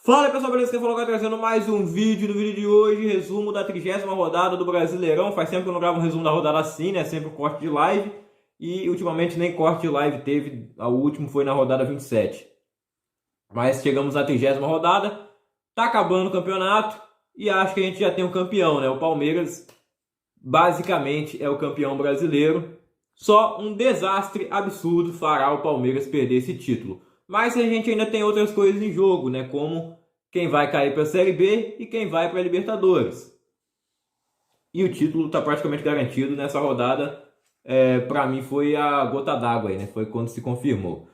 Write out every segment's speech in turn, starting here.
Fala aí, pessoal, beleza? Quem falou, trazendo mais um vídeo. No vídeo de hoje, resumo da 30ª rodada do Brasileirão. Faz tempo que eu não gravo um resumo da rodada assim, né? Sempre um corte de live. E ultimamente nem corte de live teve. O último foi na rodada 27. Mas chegamos na 30ª rodada. Tá acabando o campeonato. E acho que a gente já tem um campeão, né? O Palmeiras basicamente é o campeão brasileiro. Só um desastre absurdo fará o Palmeiras perder esse título. Mas a gente ainda tem outras coisas em jogo, né? Como quem vai cair para a Série B e quem vai para a Libertadores. E o título está praticamente garantido nessa rodada. Para mim foi a gota d'água aí, né? Foi quando se confirmou.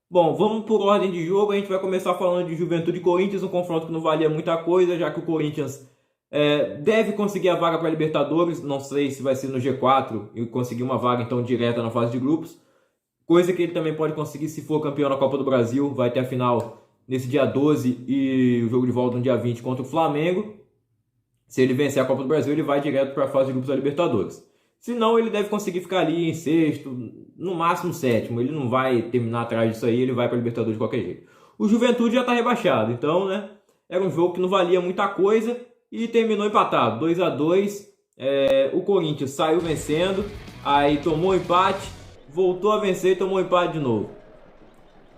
Bom, vamos por ordem de jogo. A gente vai começar falando de Juventude e Corinthians, um confronto que não valia muita coisa, já que o Corinthians deve conseguir a vaga para a Libertadores. Não sei se vai ser no G4 e conseguir uma vaga então direta na fase de grupos. Coisa que ele também pode conseguir se for campeão na Copa do Brasil. Vai ter a final nesse dia 12 e o jogo de volta no dia 20 contra o Flamengo. Se ele vencer a Copa do Brasil, ele vai direto para a fase de grupos da Libertadores. Se não, ele deve conseguir ficar ali em sexto, no máximo sétimo. Ele não vai terminar atrás disso aí, ele vai para a Libertadores de qualquer jeito. O Juventude já está rebaixado, então, né? Era um jogo que não valia muita coisa e terminou empatado, 2-2. O Corinthians saiu vencendo, aí tomou um empate, voltou a vencer e tomou um empate de novo.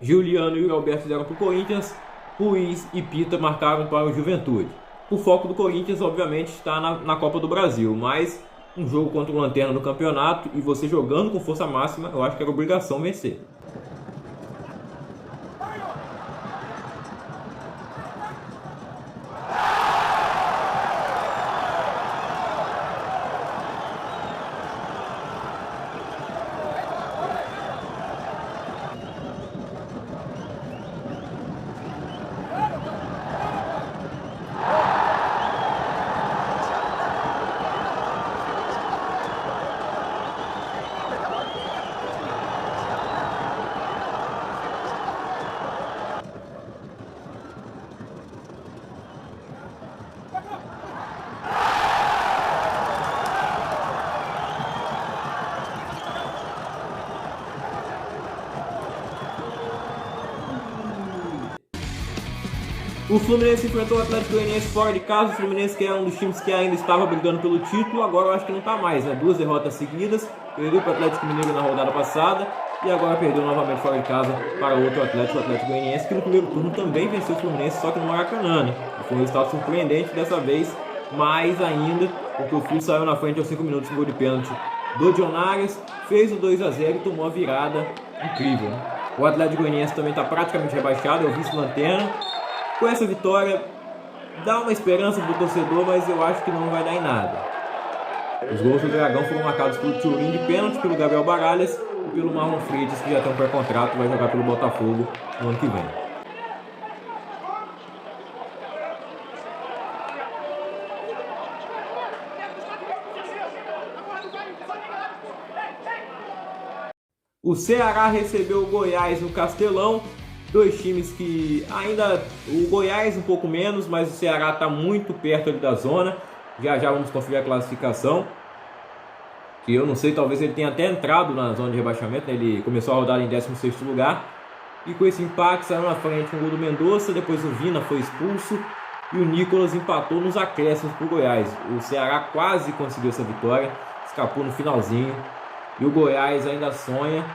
Juliano e o Alberto fizeram para o Corinthians, Ruiz e Pita marcaram para o Juventude. O foco do Corinthians, obviamente, está na Copa do Brasil, mas um jogo contra o Lanterna no campeonato e você jogando com força máxima, eu acho que era obrigação vencer. O Fluminense enfrentou o Atlético Goianiense fora de casa. O Fluminense, que é um dos times que ainda estava brigando pelo título, agora eu acho que não está mais, né? 2 derrotas seguidas. Perdeu para o Atlético Mineiro na rodada passada e agora perdeu novamente fora de casa para outro Atlético, o Atlético Goianiense, que no primeiro turno também venceu o Fluminense, só que no Maracanã, né? Foi um resultado surpreendente dessa vez, mais ainda, porque o Flu saiu na frente aos 5 minutos com gol de pênalti do John Arias, fez o 2-0 e tomou a virada incrível, né? O Atlético Goianiense também está praticamente rebaixado, é o vice-lanterna. Com essa vitória, dá uma esperança para o torcedor, mas eu acho que não vai dar em nada. Os gols do Dragão foram marcados pelo Turim de pênalti, pelo Gabriel Baralhas e pelo Marlon Freitas, que já tem um pré-contrato e vai jogar pelo Botafogo no ano que vem. O Ceará recebeu o Goiás no Castelão. Dois times que ainda, o Goiás um pouco menos, mas o Ceará está muito perto ali da zona. Já vamos conferir a classificação. Que eu não sei, talvez ele tenha até entrado na zona de rebaixamento, né? Ele começou a rodar em 16º lugar. E com esse empate saiu na frente com o gol do Mendonça, depois o Vina foi expulso. E o Nicolas empatou nos acréscimos para o Goiás. O Ceará quase conseguiu essa vitória, escapou no finalzinho. E o Goiás ainda sonha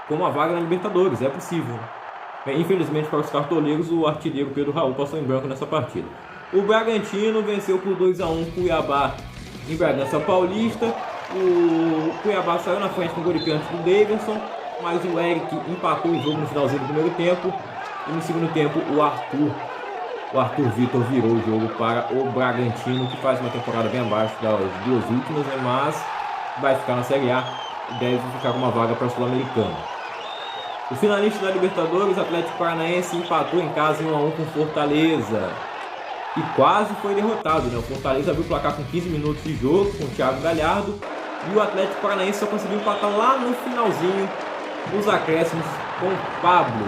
com uma vaga na Libertadores, é possível. Infelizmente para os cartoleiros, o artilheiro Pedro Raul passou em branco nessa partida. O Bragantino venceu por 2-1 o Cuiabá em Bragança Paulista. O Cuiabá saiu na frente com o gol de pênalti do Davidson, mas o Eric empatou o jogo no finalzinho do primeiro tempo. E no segundo tempo o Arthur Vitor virou o jogo para o Bragantino, que faz uma temporada bem abaixo das duas últimas, né? Mas vai ficar na Série A e deve ficar com uma vaga para a Sul-Americana. O finalista da Libertadores, Atlético Paranaense, empatou em casa em 1-1 com Fortaleza e quase foi derrotado, né? O Fortaleza abriu o placar com 15 minutos de jogo com o Thiago Galhardo e o Atlético Paranaense só conseguiu empatar lá no finalzinho, nos acréscimos, com o Pablo.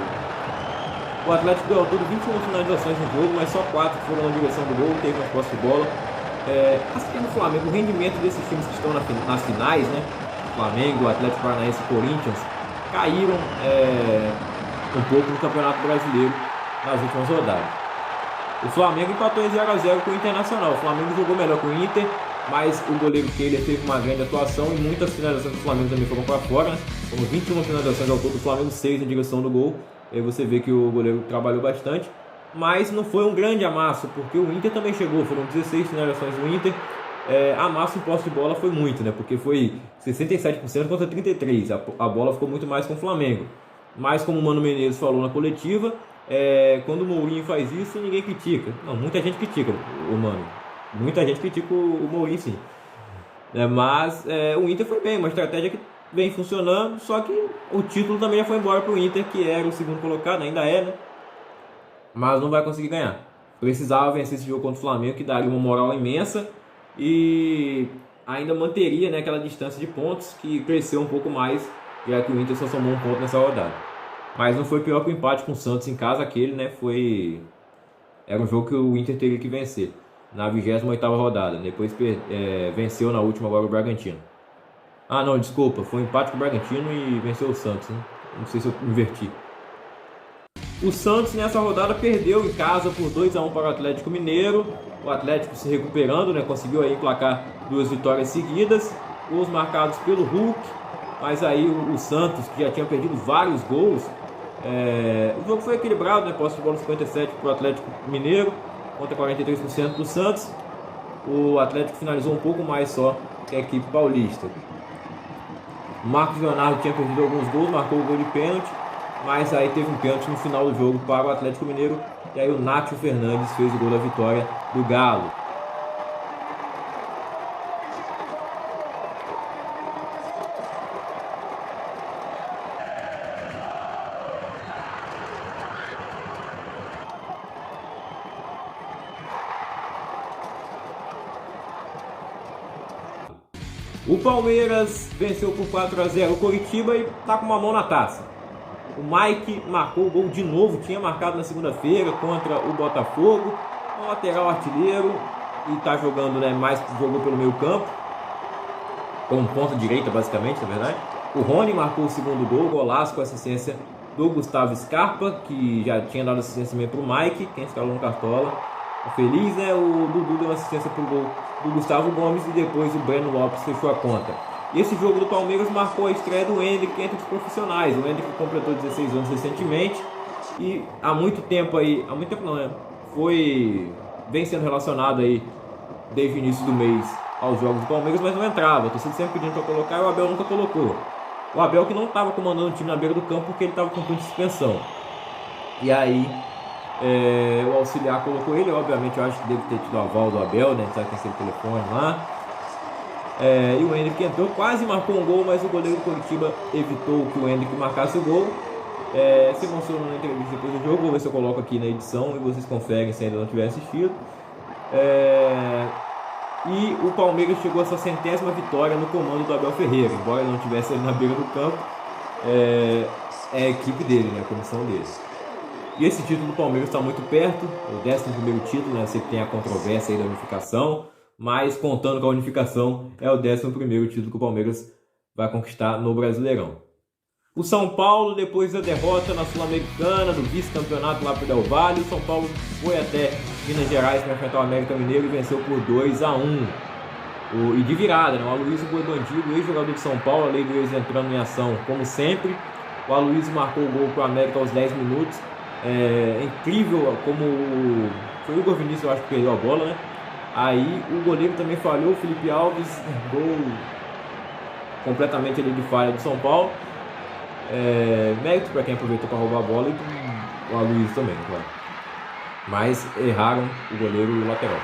O Atlético deu ao todo 21 finalizações no jogo, mas só 4 foram na direção do gol, teve mais posse de bola. Assim como o Flamengo, o rendimento desses times que estão nas finais, né? Flamengo, Atlético Paranaense e Corinthians, caíram um pouco no Campeonato Brasileiro nas últimas rodadas. O Flamengo empatou em 0 a 0 com o Internacional. O Flamengo jogou melhor com o Inter, mas o goleiro Kehler teve uma grande atuação e muitas finalizações do Flamengo também foram para fora, né? Foram 21 finalizações ao todo, do Flamengo 6 em direção do gol. E aí você vê que o goleiro trabalhou bastante, mas não foi um grande amasso, porque o Inter também chegou, foram 16 finalizações do Inter. Amasso em posse de bola foi muito, né? Porque foi 67% contra 33%. A bola ficou muito mais com o Flamengo. Mas como o Mano Menezes falou na coletiva, quando o Mourinho faz isso, ninguém critica. Não, muita gente critica o Mano. Muita gente critica o Mourinho, sim. Mas o Inter foi bem, uma estratégia que vem funcionando, só que o título também já foi embora para o Inter, que era o segundo colocado, ainda né? Mas não vai conseguir ganhar. Precisava vencer esse jogo contra o Flamengo, que daria uma moral imensa e ainda manteria, né, aquela distância de pontos que cresceu um pouco mais, já que o Inter só somou um ponto nessa rodada. Mas não foi pior que o empate com o Santos em casa, aquele, né, era um jogo que o Inter teria que vencer na 28ª rodada. Depois venceu na última agora o Bragantino. Ah, não, desculpa, foi um empate com o Bragantino e venceu o Santos, né? Não sei se eu inverti. O Santos nessa rodada perdeu em casa por 2 a 1 para o Atlético Mineiro. O Atlético se recuperando, né? Conseguiu aí emplacar 2 vitórias seguidas. Gols marcados pelo Hulk. Mas aí o Santos, que já tinha perdido vários gols. O jogo foi equilibrado, né? Posse de bola 57 para o Atlético Mineiro contra 43% do Santos. O Atlético finalizou um pouco mais só que a equipe paulista. O Marcos Leonardo tinha perdido alguns gols, marcou o gol de pênalti, mas aí teve um pênalti no final do jogo para o Atlético Mineiro, e aí o Nátio Fernandes fez o gol da vitória do Galo. O Palmeiras venceu por 4 a 0 o Coritiba e está com uma mão na taça. O Mike marcou o gol de novo, tinha marcado na segunda-feira contra o Botafogo, um lateral artilheiro e está jogando, né, jogou pelo meio campo, como ponta direita basicamente, na verdade. O Rony marcou o segundo gol, golaço com assistência do Gustavo Scarpa, que já tinha dado assistência também para o Mike, quem escalou no Cartola. Feliz, né? O Dudu deu assistência para o gol do Gustavo Gomes e depois o Breno Lopes fechou a conta. E esse jogo do Palmeiras marcou a estreia do Endrick entre os profissionais. O Endrick completou 16 anos recentemente e há muito tempo não, né? Vem sendo relacionado aí desde o início do mês aos jogos do Palmeiras, mas não entrava. Tô sempre pedindo para colocar e o Abel nunca colocou. O Abel que não estava comandando o time na beira do campo porque ele estava com ponto de suspensão. E aí o auxiliar colocou ele, obviamente eu acho que deve ter tido o aval do Abel, né? Sabe que tem aquele telefone lá. E o Endrick entrou, quase marcou um gol, mas o goleiro do Coritiba evitou que o Endrick marcasse o gol. Se emocionou na entrevista depois do jogo, vou ver se eu coloco aqui na edição e vocês conferem se ainda não tiver assistido. E o Palmeiras chegou a sua 100ª vitória no comando do Abel Ferreira, embora ele não estivesse ali na beira do campo. É a equipe dele, né? A comissão dele. E esse título do Palmeiras está muito perto, o 11º título, né? Sempre tem a controvérsia aí da unificação, mas contando com a unificação, é o 11º título que o Palmeiras vai conquistar no Brasileirão. O São Paulo, depois da derrota na Sul-Americana, do vice-campeonato lá para o Del Valle, o São Paulo foi até Minas Gerais para enfrentar o América Mineiro e venceu por 2 a 1. E de virada, né? O Aloysio Boi Bandido, ex-jogador de São Paulo, a lei do ex entrando em ação como sempre. O Aloysio marcou o gol para o América aos 10 minutos. Incrível como foi o Igor Vinícius, eu acho que perdeu a bola, né? Aí o goleiro também falhou, o Felipe Alves, gol completamente ali de falha do São Paulo. Mérito para quem aproveitou para roubar a bola e o Aloysio também, claro. Mas erraram o goleiro e o lateral.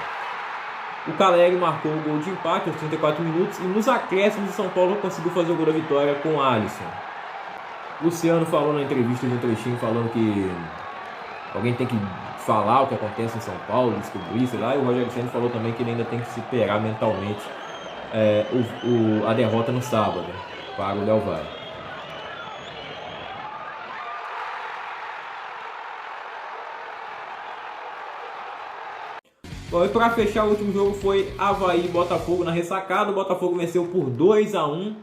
O Caleri marcou o gol de empate aos 34 minutos e nos acréscimos o São Paulo conseguiu fazer o gol da vitória com o Alisson. Luciano falou na entrevista de um trechinho falando que alguém tem que falar o que acontece em São Paulo, descobrir, sei lá, e o Rogério Ceni falou também que ele ainda tem que superar mentalmente a derrota no sábado para o Del Valle. Bom, e para fechar, o último jogo foi Avaí e Botafogo na ressacada. O Botafogo venceu por 2 a 1.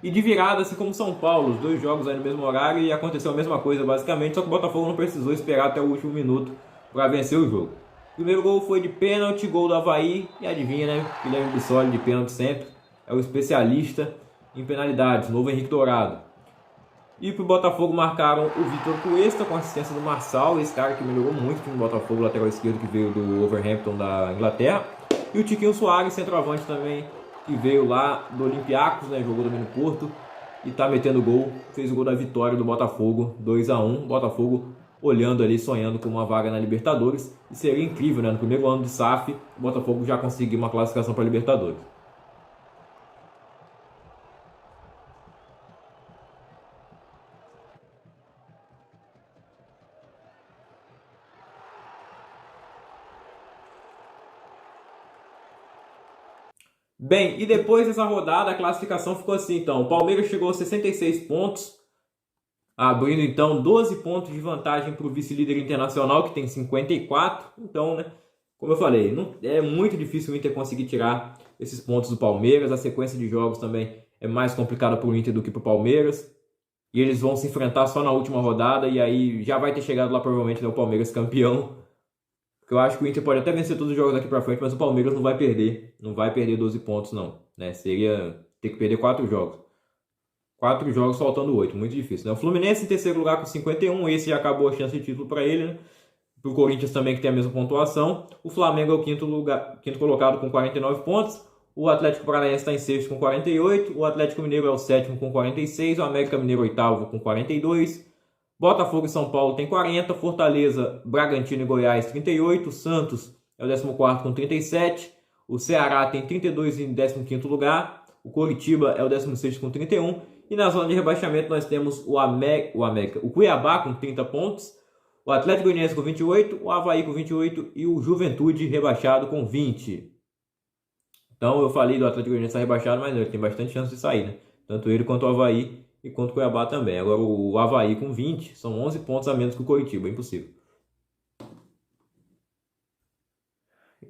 E de virada, assim como São Paulo, os dois jogos aí no mesmo horário e aconteceu a mesma coisa basicamente, só que o Botafogo não precisou esperar até o último minuto para vencer o jogo. O primeiro gol foi de pênalti, gol do Avaí, e adivinha, né? Guilherme Bissoli de pênalti sempre, é o especialista em penalidades, novo Henrique Dourado. E pro Botafogo marcaram o Vitor Cuesta com assistência do Marçal, esse cara que melhorou muito o time do Botafogo, lateral esquerdo que veio do Wolverhampton da Inglaterra. E o Tiquinho Soares, centroavante também, que veio lá do Olympiacos, né, jogou também no Porto e tá metendo gol, fez o gol da vitória do Botafogo, 2-1, Botafogo olhando ali, sonhando com uma vaga na Libertadores, e seria incrível, né, no primeiro ano de SAF, o Botafogo já conseguir uma classificação para a Libertadores. Bem, e depois dessa rodada a classificação ficou assim, então, o Palmeiras chegou a 66 pontos, abrindo então 12 pontos de vantagem para o vice-líder Internacional, que tem 54. Então, né, como eu falei, não, é muito difícil o Inter conseguir tirar esses pontos do Palmeiras. A sequência de jogos também é mais complicada para o Inter do que para o Palmeiras. E eles vão se enfrentar só na última rodada, e aí já vai ter chegado lá provavelmente, né, o Palmeiras campeão. Porque eu acho que o Inter pode até vencer todos os jogos daqui para frente, mas o Palmeiras não vai perder. Não vai perder 12 pontos, não. Né? Seria ter que perder 4 jogos. 4 jogos faltando 8, muito difícil. Né? O Fluminense em terceiro lugar com 51, esse já acabou a chance de título para ele. Né? Para o Corinthians também, que tem a mesma pontuação. O Flamengo é o quinto colocado com 49 pontos. O Atlético Paranaense está em sexto com 48. O Atlético Mineiro é o sétimo com 46. O América Mineiro oitavo com 42. Botafogo e São Paulo tem 40. Fortaleza, Bragantino e Goiás 38. Santos é o 14º com 37. O Ceará tem 32 em 15º lugar. O Coritiba é o 16º com 31. E na zona de rebaixamento nós temos o Cuiabá com 30 pontos, o Atlético Goianiense com 28, o Avaí com 28 e o Juventude rebaixado com 20. Então eu falei do Atlético Goianiense estar rebaixado, mas não, ele tem bastante chance de sair, né? Tanto ele quanto o Avaí e quanto o Cuiabá também. Agora o Avaí com 20 são 11 pontos a menos que o Coritiba, é impossível.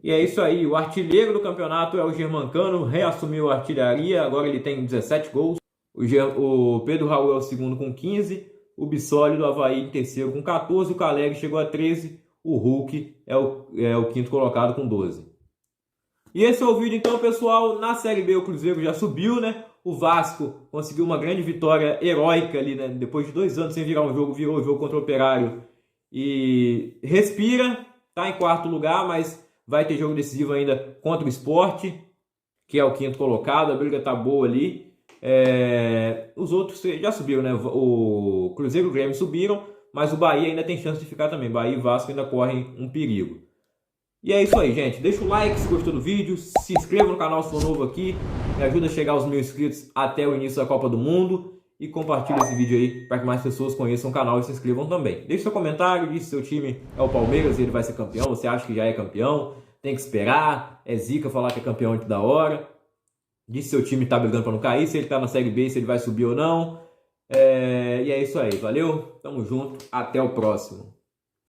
E é isso aí, o artilheiro do campeonato é o Germancano, reassumiu a artilharia, agora ele tem 17 gols. O Pedro Raul é o segundo com 15, o Bissoli do Avaí em terceiro com 14, o Calegari chegou a 13, o Hulk é o quinto colocado com 12. E esse é o vídeo então, pessoal. Na Série B o Cruzeiro já subiu, né? O Vasco conseguiu uma grande vitória heróica ali, né? Depois de 2 anos sem virar um jogo, virou o jogo contra o Operário e respira, tá em quarto lugar, mas vai ter jogo decisivo ainda contra o Sport, que é o quinto colocado, a briga tá boa ali. Os outros já subiram, né? O Cruzeiro e o Grêmio subiram, mas o Bahia ainda tem chance de ficar também. Bahia e Vasco ainda correm um perigo. E é isso aí, gente. Deixa o like se gostou do vídeo, se inscreva no canal se for novo aqui, me ajuda a chegar aos 1000 inscritos até o início da Copa do Mundo e compartilha esse vídeo aí para que mais pessoas conheçam o canal e se inscrevam também. Deixe seu comentário, diz se seu time é o Palmeiras e ele vai ser campeão, você acha que já é campeão, tem que esperar, é zica falar que é campeão antes da hora. Diz se seu time tá brigando para não cair, se ele tá na Série B, se ele vai subir ou não. E é isso aí, valeu? Tamo junto, até o próximo.